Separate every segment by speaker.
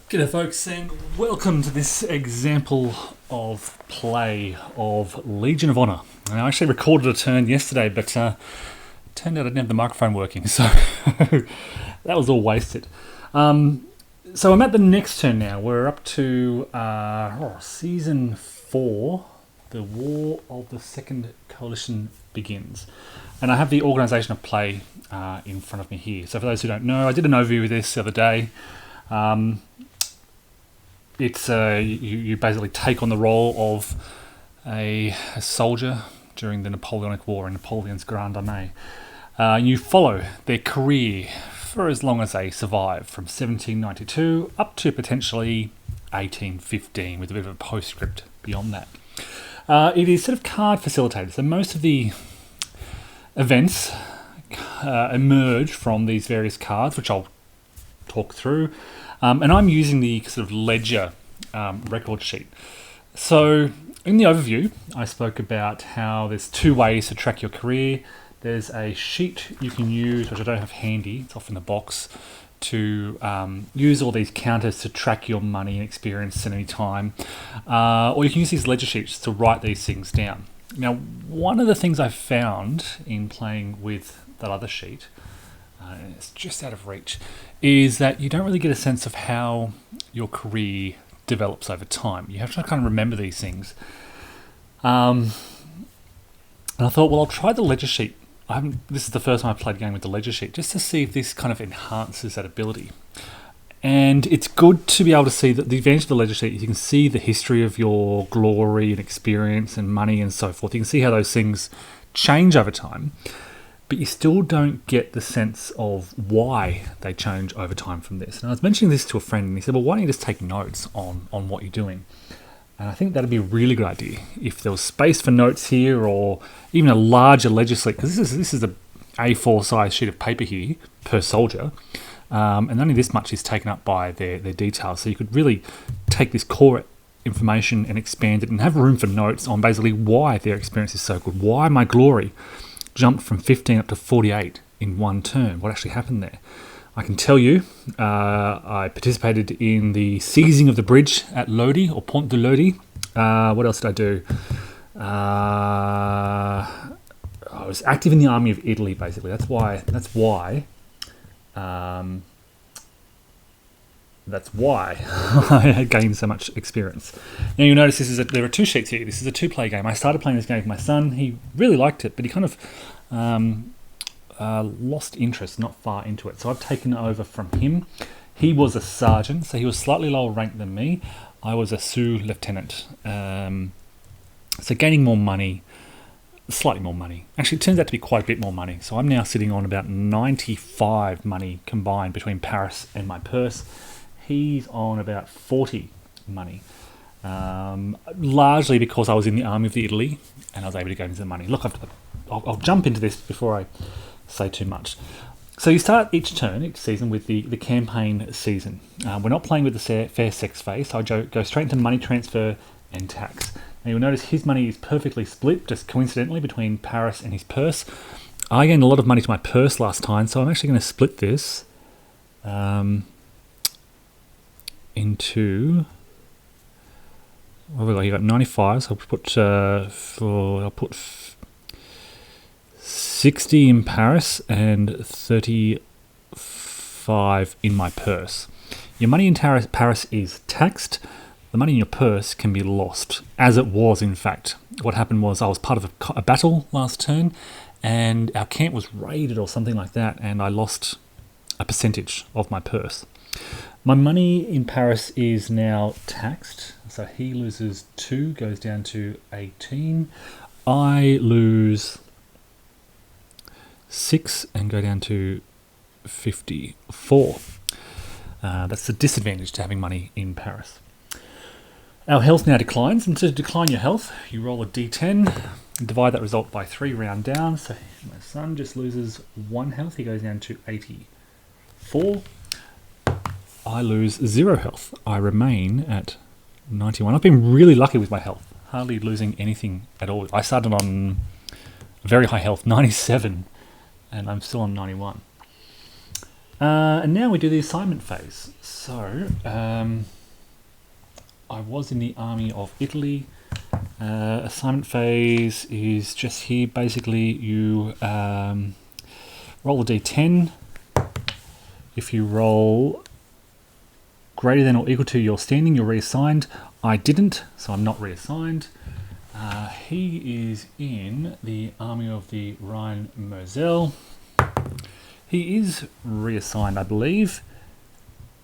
Speaker 1: G'day folks, and welcome to this example of play of Legion of Honor. I actually recorded a turn yesterday, but turned out I didn't have the microphone working, so that was all wasted. So I'm at the next turn now. We're up to Season 4, The War of the Second Coalition begins. And I have the organisation of play in front of me here. So for those who don't know, I did an overview of this the other day. It's you basically take on the role of a soldier during the Napoleonic War in Napoleon's Grande Armée. You follow their career for as long as they survive, from 1792 up to potentially 1815, with a bit of a postscript beyond that. It is sort of card facilitated, so most of the events emerge from these various cards, which I'll talk through. And I'm using the sort of ledger record sheet. So in the overview, I spoke about how there's two ways to track your career. There's a sheet you can use, which I don't have handy, it's off in the box, to use all these counters to track your money and experience at any time. Or you can use these ledger sheets to write these things down. Now, one of the things I've found in playing with that other sheet, it's just out of reach, is that you don't really get a sense of how your career develops over time. You have to kind of remember these things. And I thought, well, I'll try the ledger sheet. This is the first time I've played a game with the ledger sheet, just to see if this kind of enhances that ability. And it's good to be able to see that the advantage of the ledger sheet is you can see the history of your glory and experience and money and so forth. You can see how those things change over time, but you still don't get the sense of why they change over time from this. And I was mentioning this to a friend, and he said, well, why don't you just take notes on what you're doing? And I think that'd be a really good idea if there was space for notes here, or even a larger ledger sheet, because this is a A4 size sheet of paper here per soldier, and only this much is taken up by their details. So you could really take this core information and expand it and have room for notes on basically why their experience is so good, why my glory jumped from 15 up to 48 in one turn. What actually happened there? I can tell you, I participated in the seizing of the bridge at Lodi, or Pont de Lodi. What else did I do? I was active in the army of Italy, basically. That's why I had gained so much experience. Now you'll notice there are two sheets here. This is a two-player game. I started playing this game with my son. He really liked it, but he kind of lost interest not far into it. So I've taken it over from him. He was a sergeant, so he was slightly lower ranked than me. I was a sous-lieutenant. So gaining more money, slightly more money. Actually, it turns out to be quite a bit more money. So I'm now sitting on about 95 money combined between Paris and my purse. He's on about 40 money, largely because I was in the army of the Italy and I was able to go into the money. Look, I'll jump into this before I say too much. So you start each season with the campaign season. We're not playing with the fair sex phase, so I go straight into money transfer and tax. Now you'll notice his money is perfectly split, just coincidentally, between Paris and his purse. I gained a lot of money to my purse last time, so I'm actually going to split this into, what have we got? You got 95, so I'll put 60 in Paris and 35 in my purse. Your money in Paris is taxed. The money in your purse can be lost, as it was, in fact. What happened was I was part of a battle last turn, and our camp was raided or something like that, and I lost a percentage of my purse. My money in Paris is now taxed, so he loses 2, goes down to 18. I lose 6 and go down to 54. That's the disadvantage to having money in Paris. Our health now declines, and to decline your health, you roll a d10 and divide that result by 3, round down. So my son just loses 1 health, he goes down to 84. I lose 0 health. I remain at 91. I've been really lucky with my health, hardly losing anything at all. I started on very high health, 97, and I'm still on 91. And now we do the assignment phase. So, I was in the army of Italy. Assignment phase is just here. Basically, you roll a d10. If you roll greater than or equal to your standing, you're reassigned. I didn't, so I'm not reassigned. He is in the army of the Rhine-Moselle. He is reassigned, I believe.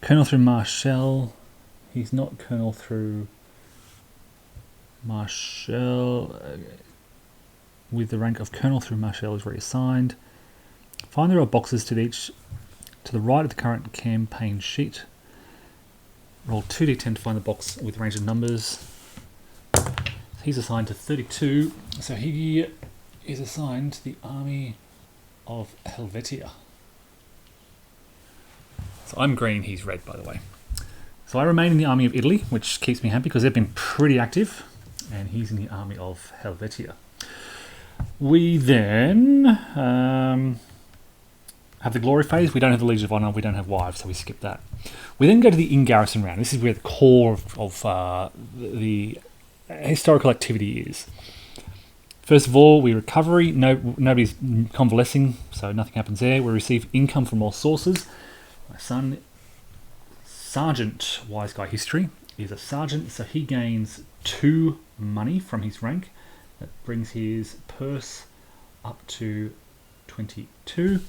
Speaker 1: Colonel through Marshal. He's not Colonel through Marshal. With the rank of Colonel through Marshal is reassigned. Find the row of boxes to the right of the current campaign sheet. Roll 2d10 to find the box with range of numbers. He's assigned to 32, so he is assigned to the army of Helvetia. So I'm green, he's red, by the way. So I remain in the army of Italy, which keeps me happy because they've been pretty active, and he's in the army of Helvetia. We then have the glory phase. We don't have the Legion of Honor, we don't have wives, so we skip that. We then go to the in-garrison round. This is where the core of the historical activity is. First of all, we recovery. Nobody's convalescing, so nothing happens there. We receive income from all sources. My son, Sergeant Wise Guy History, is a sergeant, so he gains 2 money from his rank. That brings his purse up to 22.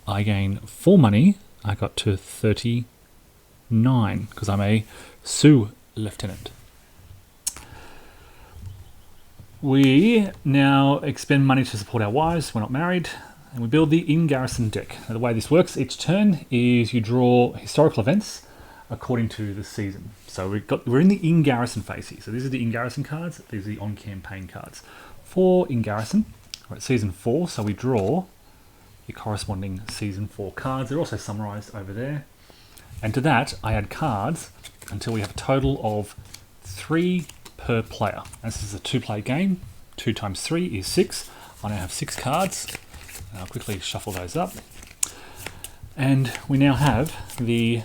Speaker 1: I gain 4 money. I got to 39 because I'm a sous lieutenant. We now expend money to support our wives. We're not married. And we build the in-garrison deck. Now, the way this works each turn is you draw historical events according to the season. So we're in the in-garrison phase here. So these are the in-garrison cards. These are the on-campaign cards. For in-garrison, we're at season 4, so we draw the corresponding season 4 cards. They're also summarised over there. And to that, I add cards until we have a total of 3 per player. This is a 2-player game. 2 times 3 is 6. I now have 6 cards. I'll quickly shuffle those up. And we now have the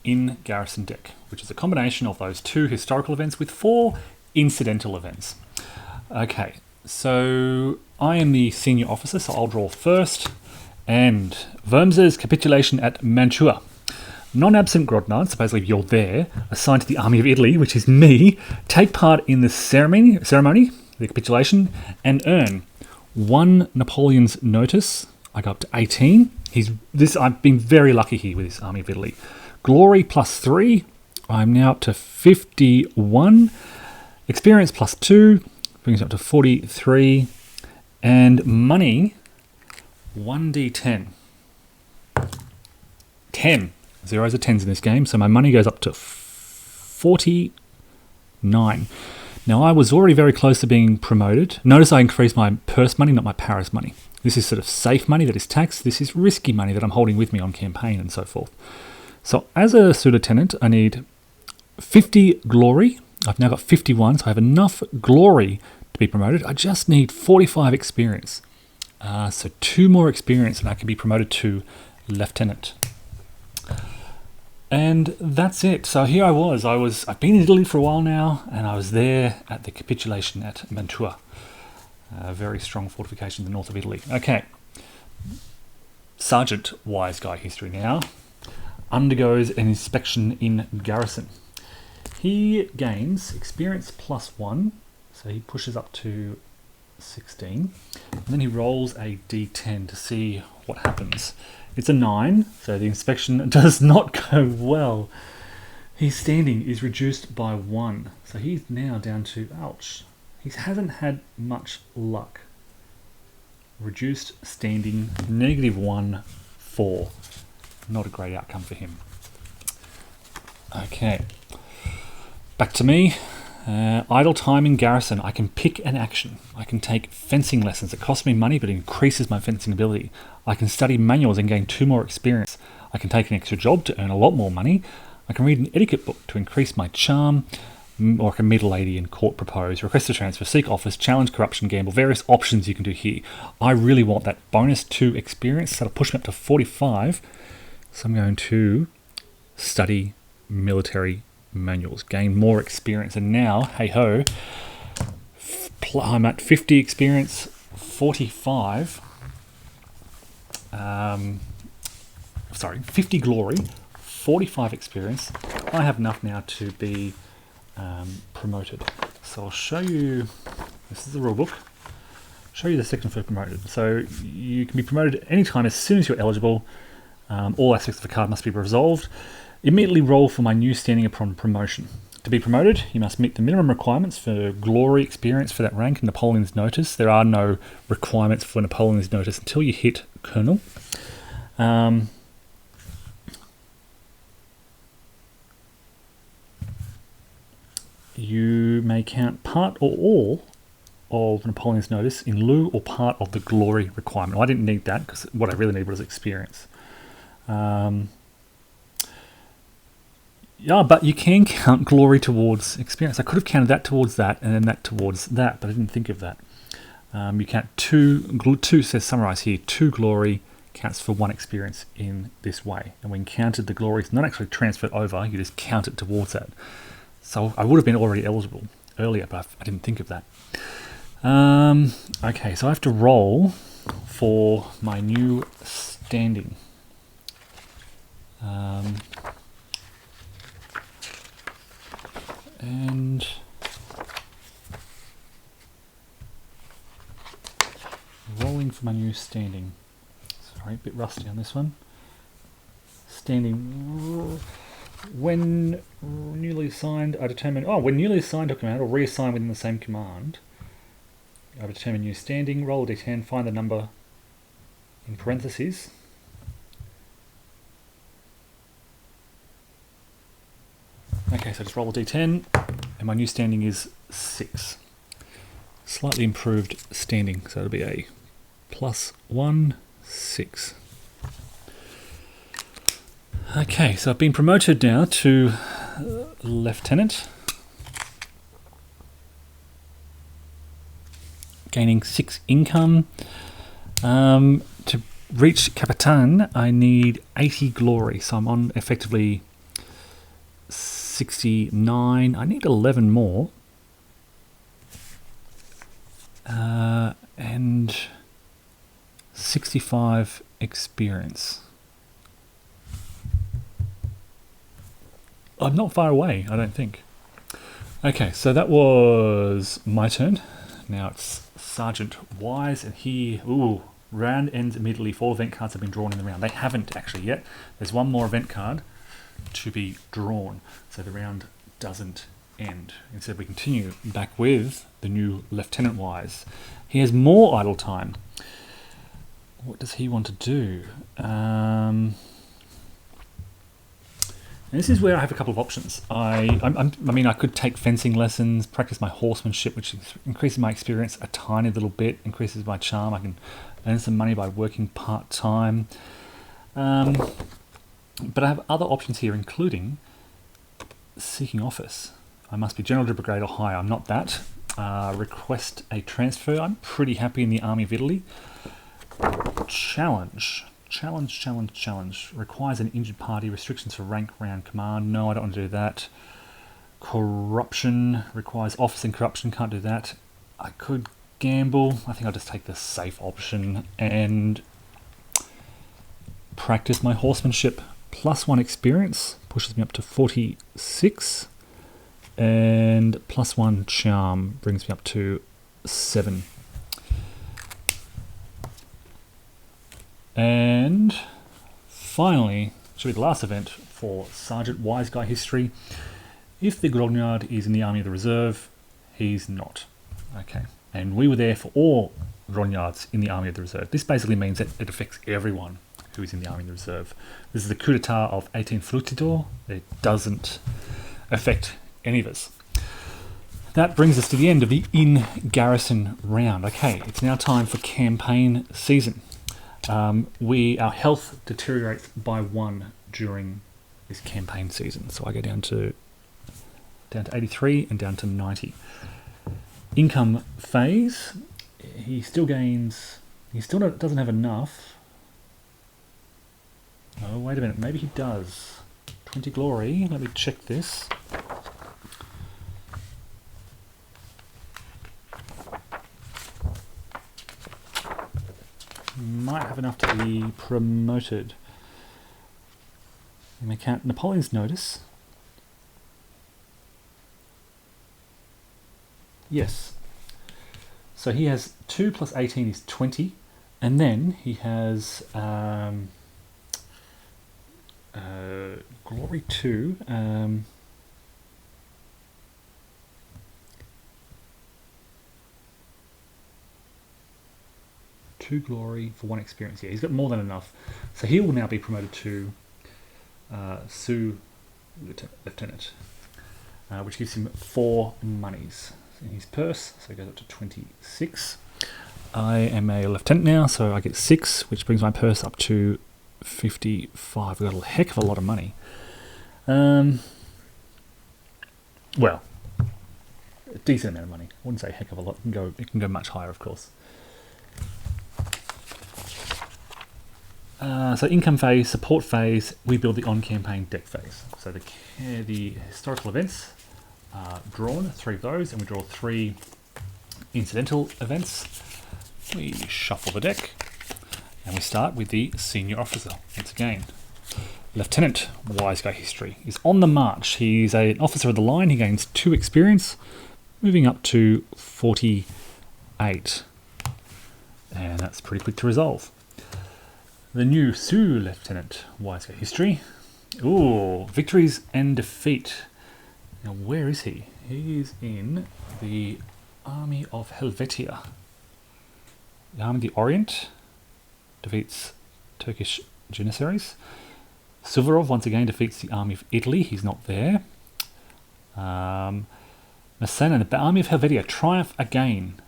Speaker 1: in-garrison deck, which is a combination of those 2 historical events with 4 incidental events. Okay, so I am the senior officer, so I'll draw first. And Wormser's capitulation at Mantua. Non-absent Grodnard, so basically you're there, assigned to the army of Italy, which is me, take part in the ceremony, the capitulation, and earn 1 Napoleon's notice. I go up to 18. I've been very lucky here with this army of Italy. Glory plus 3. I'm now up to 51. Experience plus 2 brings up to 43. And money, 1d10. 10. Zeros are 10s in this game, so my money goes up to 49. Now, I was already very close to being promoted. Notice I increased my purse money, not my Paris money. This is sort of safe money that is taxed. This is risky money that I'm holding with me on campaign and so forth. So as a sous-lieutenant, I need 50 glory. I've now got 51, so I have enough glory to be promoted. I just need 45 experience. So 2 more experience and I can be promoted to lieutenant. And that's it. So here I've been in Italy for a while now, and I was there at the capitulation at Mantua. A very strong fortification in the north of Italy. Okay. Sergeant Wise Guy History now undergoes an inspection in garrison. He gains experience plus 1, so he pushes up to 16, and then he rolls a d10 to see what happens. It's a 9, so the inspection does not go well. His standing is reduced by 1, so he's now down to, ouch, he hasn't had much luck. Reduced standing, -1, 4. Not a great outcome for him. Okay, back to me. Idle time in garrison. I can pick an action. I can take fencing lessons. It costs me money, but it increases my fencing ability. I can study manuals and gain 2 more experience. I can take an extra job to earn a lot more money. I can read an etiquette book to increase my charm, or I can meet a lady in court, propose, request a transfer, seek office, challenge corruption, gamble, various options you can do here. I really want that bonus 2 experience, so that'll push me up to 45. So I'm going to study military manuals, gain more experience, and now, hey ho, I'm at 50 experience, 45. 50 glory, 45 experience. I have enough now to be promoted. So I'll show you. This is the rule book. Show you the section for promoted. So you can be promoted at any time as soon as you're eligible. All aspects of the card must be resolved. Immediately roll for my new standing upon promotion. To be promoted, you must meet the minimum requirements for glory experience for that rank in Napoleon's Notice. There are no requirements for Napoleon's Notice until you hit Colonel. You may count part or all of Napoleon's Notice in lieu or part of the glory requirement. Well, I didn't need that because what I really needed was experience. Yeah, but you can count glory towards experience. I could have counted that towards that and then that towards that, but I didn't think of that. You count two says summarize here, 2 glory counts for 1 experience in this way. And when counted, the glory is not actually transferred over, you just count it towards that. So I would have been already eligible earlier, but I didn't think of that. Okay, so I have to roll for my new standing. And rolling for my new standing. Sorry, a bit rusty on this one. Standing. When newly assigned, I determine. Oh, when newly assigned to a command or reassigned within the same command, I determine new standing. Roll a d10. Find the number in parentheses. Okay, so just roll a d10, and my new standing is 6. Slightly improved standing, so it'll be a +1, 6. Okay, so I've been promoted now to lieutenant, gaining 6 income. To reach Capitan, I need 80 glory, so I'm on effectively 69. I need 11 more. And 65 experience. I'm not far away, I don't think. Okay, so that was my turn. Now it's Sergeant Wise, and he... Ooh, round ends immediately if all event cards have been drawn in the round. They haven't actually yet. There's one more event card to be drawn, so the round doesn't end. Instead, we continue back with the new Lieutenant Wise. He has more idle time. What does he want to do? And this is where I have a couple of options. I mean, I could take fencing lessons, practice my horsemanship, which increases my experience a tiny little bit, increases my charm. I can earn some money by working part-time. But I have other options here, including seeking office. I must be General de Brigade or higher. I'm not that. Request a transfer. I'm pretty happy in the Army of Italy. Challenge. Requires an injured party. Restrictions for rank, round, command. No, I don't want to do that. Corruption. Requires office and corruption. Can't do that. I could gamble. I think I'll just take the safe option and practice my horsemanship. +1 experience pushes me up to 46, and +1 charm brings me up to 7. And finally, should be the last event for Sergeant Wise Guy history. If the Grognard is in the Army of the Reserve, he's not. Okay, and we were there for all Grognards in the Army of the Reserve. This basically means that it affects everyone who is in the Army of the Reserve. This is the coup d'etat of 18 Fructidor. It doesn't affect any of us. That brings us to the end of the in-garrison round. Okay, it's now time for campaign season. Our health deteriorates by 1 during this campaign season. So I go down to 83 and down to 90. Income phase. He still doesn't have enough. Oh, Wait a minute, maybe he does. 20 glory. Let me check this. Might have enough to be promoted. And we count Napoleon's notice. Yes. So he has 2 plus 18 is 20. And then he has glory 2. 2 glory for 1 experience. Yeah, he's got more than enough. So he will now be promoted to sous lieutenant, which gives him 4 monies in his purse. So he goes up to 26. I am a lieutenant now, so I get 6, which brings my purse up to 55. We've got a heck of a lot of money. Well, a decent amount of money. I wouldn't say a heck of a lot. It can go much higher, of course. So income phase, support phase, we build the on-campaign deck phase. So the historical events are drawn, 3 of those, and we draw 3 incidental events. We shuffle the deck, and we start with the senior officer. Once again, Lieutenant Wise Guy History is on the march. He's an officer of the line. He gains 2 experience, moving up to 48. And that's pretty quick to resolve. The new sous lieutenant, Wise Guy History. Ooh, victories and defeat. Now, where is he? He is in the army of Helvetia. The army of the Orient defeats Turkish Janissaries. Suvorov once again defeats the army of Italy. He's not there. Massena and the army of Helvetia triumph again.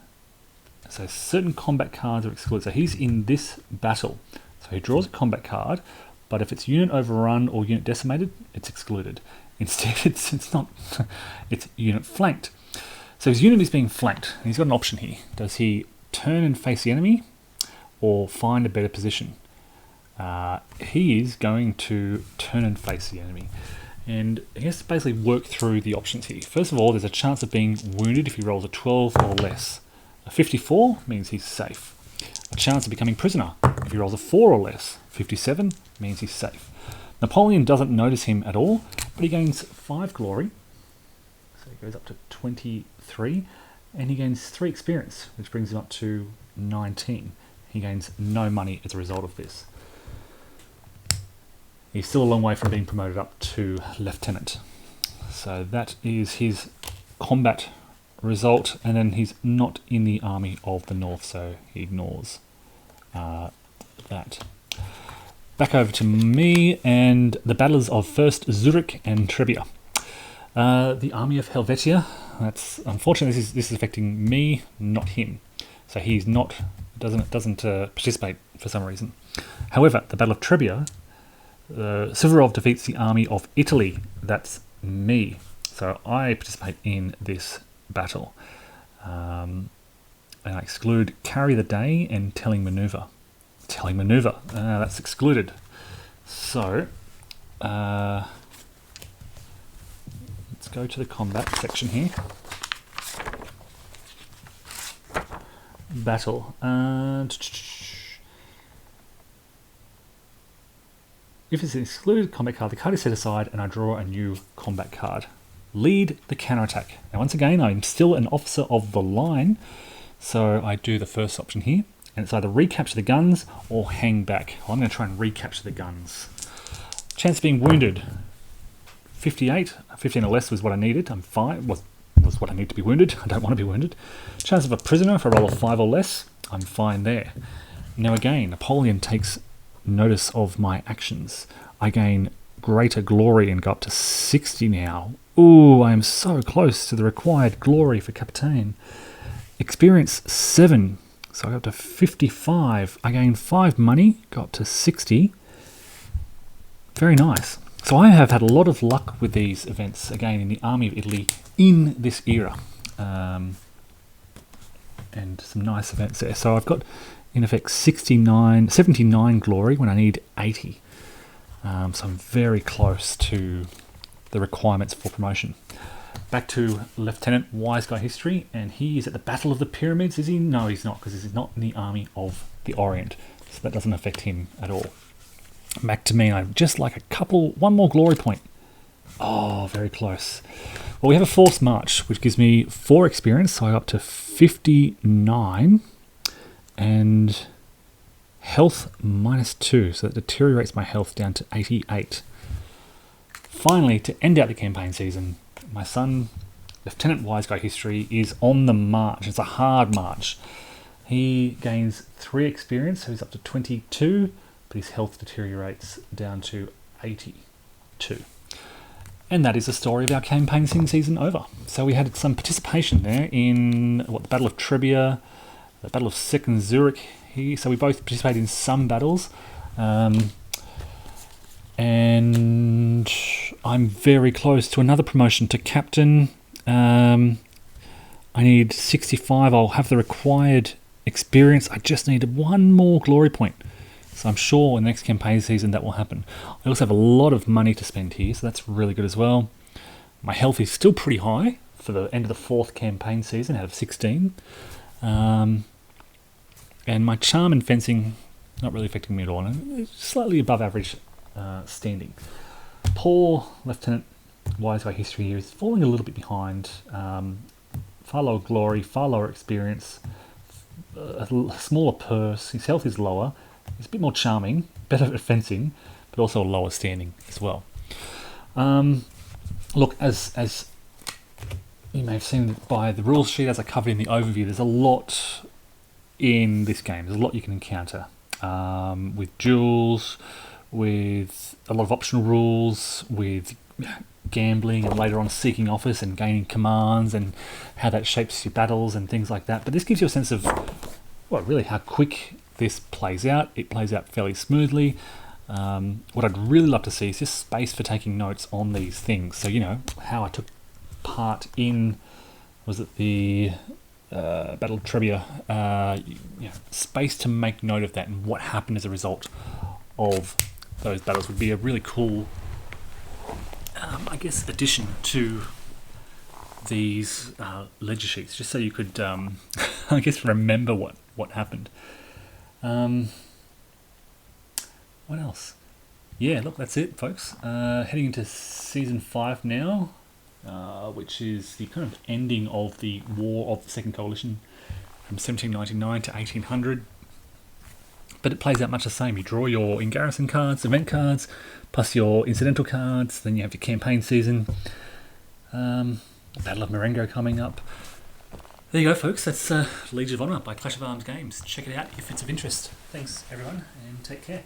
Speaker 1: So certain combat cards are excluded. So he's in this battle. So he draws a combat card, but if it's unit overrun or unit decimated, it's excluded. Instead, it's not. It's unit flanked. So his unit is being flanked, and he's got an option here. Does he turn and face the enemy, or find a better position? He is going to turn and face the enemy, and he has to basically work through the options here. First of all, there's a chance of being wounded if he rolls a 12 or less. A 54 means he's safe. A chance of becoming prisoner if he rolls a 4 or less. 57 means he's safe. Napoleon doesn't notice him at all, but he gains 5 glory. So he goes up to 23, and he gains 3 experience, which brings him up to 19. He gains no money as a result of this. He's still a long way from being promoted up to lieutenant. So that is his combat result, and then he's not in the army of the north, so he ignores that. Back over to me and the battles of first Zurich and Trebia. The army of Helvetia. That's unfortunately this is affecting me, not him. So he's not doesn't participate for some reason. However, the Battle of Trebia, Suvorov defeats the army of Italy. That's me. So I participate in this battle. And I exclude Carry the Day and Telling Maneuver. Telling Maneuver, that's excluded. So, let's go to the combat section here. Battle. If it's an excluded combat card, the card is set aside and I draw a new combat card. Lead the counterattack. Now once again, I'm still an officer of the line, so I do the first option here. And it's either recapture the guns or hang back. Well, I'm going to try and recapture the guns. Chance of being wounded. 58. 15 or less was what I needed. I'm fine. Was what I need to be wounded. I don't want to be wounded. Chance of a prisoner if I roll a 5 or less. I'm fine there. Now again, Napoleon takes notice of my actions. I gain greater glory and go up to 60 now. Ooh, I am so close to the required glory for Captain. Experience 7. So I go up to 55. I gain 5 money, go up to 60. Very nice. So I have had a lot of luck with these events, again, in the Army of Italy in this era. And some nice events there. So I've got, in effect, 79 glory when I need 80. So I'm very close to the requirements for promotion. Back to Lieutenant Wise Guy History, and he is at the Battle of the Pyramids. Is he? No, he's not, because he's not in the Army of the Orient, so that doesn't affect him at all. Back to me, I'd just like one more glory point. Oh, very close. Well, we have a forced march, which gives me 4 experience, so I'm up to 59, and health -2, so that deteriorates my health down to 88. Finally, to end out the campaign season, my son, Lieutenant Wise Guy History, is on the march. It's a hard march. He gains 3 experience, so he's up to 22, but his health deteriorates down to 82. And that is the story of our campaign season over. So we had some participation there in the Battle of Trebia, the Battle of Second Zurich. So we both participated in some battles. And I'm very close to another promotion to captain. I need 65. I'll have the required experience. I just need 1 more glory point. So I'm sure in the next campaign season that will happen. I also have a lot of money to spend here, so that's really good as well. My health is still pretty high for the end of the 4th campaign season out of 16. And my charm and fencing, not really affecting me at all. It's slightly above average standing. Poor Lieutenant Wise Guy History here is falling a little bit behind. Far lower glory, far lower experience, a smaller purse. His health is lower. He's a bit more charming, better at fencing, but also a lower standing as well. Look, as you may have seen by the rules sheet, as I covered in the overview, there's a lot in this game. There's a lot you can encounter with duels, with a lot of optional rules, with gambling, and later on seeking office and gaining commands, and how that shapes your battles and things like that. But this gives you a sense of, well, really how quick this plays out. It plays out fairly smoothly. What I'd really love to see is just space for taking notes on these things. So, you know, how I took part in, was it the Battle of Trebia? Space to make note of that and what happened as a result of those battles would be a really cool, addition to these ledger sheets, just so you could, remember what happened. What else? Yeah, look, that's it, folks. Heading into Season 5 now, which is the kind of ending of the War of the Second Coalition from 1799 to 1800. But it plays out much the same. You draw your in-garrison cards, event cards, plus your incidental cards. Then you have your campaign season. Battle of Marengo coming up. There you go, folks. That's Legion of Honor by Clash of Arms Games. Check it out if it's of interest. Thanks, everyone, and take care.